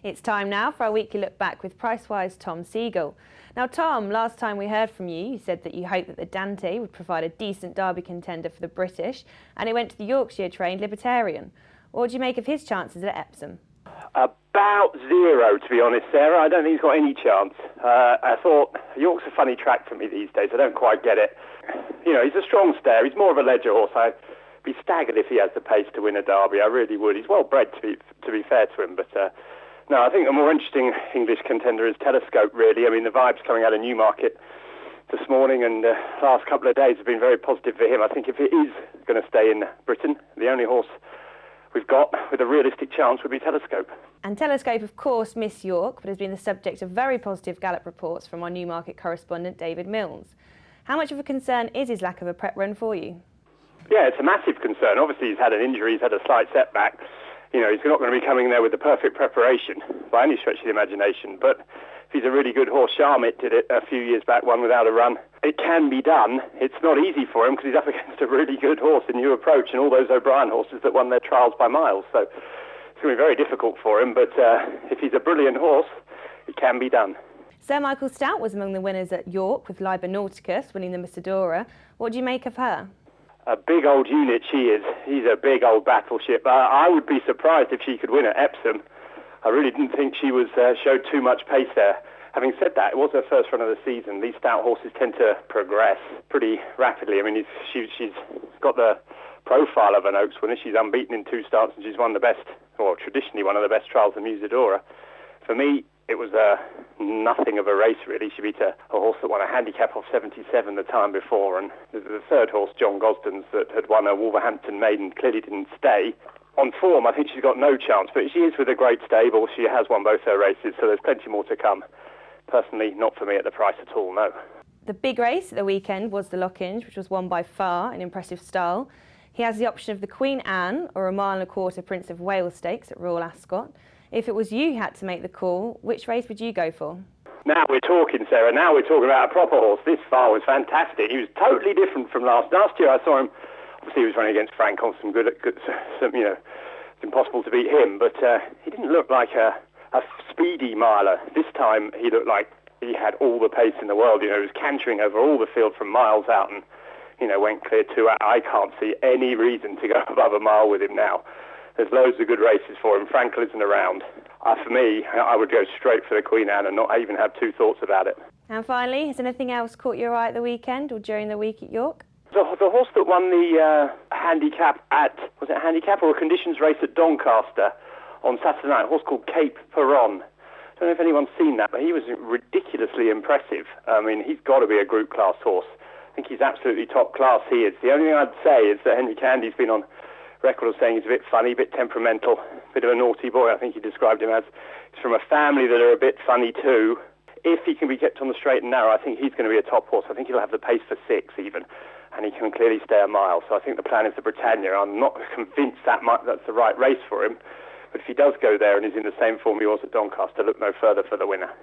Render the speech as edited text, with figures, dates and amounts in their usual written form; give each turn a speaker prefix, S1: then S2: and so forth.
S1: It's time now for our weekly look back with Pricewise Tom Siegel. Now Tom, last time we heard from you, you said that you hoped that the Dante would provide a decent derby contender for the British, and it went to the Yorkshire-trained Libertarian. What do you make of his chances at Epsom?
S2: About zero, to be honest, Sarah. I don't think he's got any chance. I thought York's a funny track for me these days. I don't quite get it. You know, he's a strong stayer. He's more of a ledger horse. I'd be staggered if he has the pace to win a derby. I really would. He's well bred, to be fair to him. But no, I think the more interesting English contender is Telescope, really. I mean, the vibes coming out of Newmarket this morning and last couple of days have been very positive for him. I think if it is going to stay in Britain, the only horse we've got with a realistic chance would be Telescope.
S1: And Telescope, of course, missed York, but has been the subject of very positive gallop reports from our Newmarket correspondent David Mills. How much of a concern is his lack of a prep run for you?
S2: Yeah, it's a massive concern. Obviously, he's had an injury, he's had a slight setback. You know, he's not going to be coming there with the perfect preparation by any stretch of the imagination. But if he's a really good horse, Charmit did it a few years back, one without a run. It can be done. It's not easy for him because he's up against a really good horse in New Approach and all those O'Brien horses that won their trials by miles. So it's going to be very difficult for him. But if he's a brilliant horse, it can be done.
S1: Sir Michael Stout was among the winners at York with Liber Nauticus winning the Missadora. What do you make of her?
S2: A big old unit she is. He's a big old battleship. I would be surprised if she could win at Epsom. I really didn't think she showed too much pace there. Having said that, it was her first run of the season. These stout horses tend to progress pretty rapidly. I mean, she's got the profile of an Oaks winner. She's unbeaten in 2 starts and she's won the best, or traditionally one of the best trials of Musadora. For me, it was nothing of a race, really. She beat a horse that won a handicap of 77 the time before, and the third horse, John Gosden's, that had won a Wolverhampton maiden, clearly didn't stay. On form, I think she's got no chance, but she is with a great stable. She has won both her races, so there's plenty more to come. Personally, not for me at the price at all, no.
S1: The big race at the weekend was the Lockinge, which was won by Far in impressive style. He has the option of the Queen Anne or a 1.25 mile Prince of Wales Stakes at Royal Ascot. If it was you who had to make the call, which race would you go for?
S2: Now we're talking, Sarah. Now we're talking about a proper horse. This Far was fantastic. He was totally different from last year. I saw him. Obviously, he was running against Frank on some good, you know, it's impossible to beat him. But he didn't look like a speedy miler. This time, he looked like he had all the pace in the world. You know, he was cantering over all the field from miles out, and you know, went clear 2 out. I can't see any reason to go above a mile with him now. There's loads of good races for him. Frankel isn't around. For me, I would go straight for the Queen Anne and not even have 2 thoughts about it.
S1: And finally, has anything else caught your eye at the weekend or during the week at York?
S2: The horse that won the handicap was it a handicap or a conditions race at Doncaster on Saturday night, a horse called Cape Furon. I don't know if anyone's seen that, but he was ridiculously impressive. I mean, he's got to be a group class horse. I think he's absolutely top class, he is. The only thing I'd say is that Henry Candy's been on record of saying he's a bit funny, a bit temperamental, a bit of a naughty boy, I think he described him as. He's from a family that are a bit funny too. If he can be kept on the straight and narrow, I think he's going to be a top horse. I think he'll have the pace for 6 even, and he can clearly stay a mile. So I think the plan is the Britannia. I'm not convinced that's the right race for him, but if he does go there and is in the same form he was at Doncaster, look no further for the winner.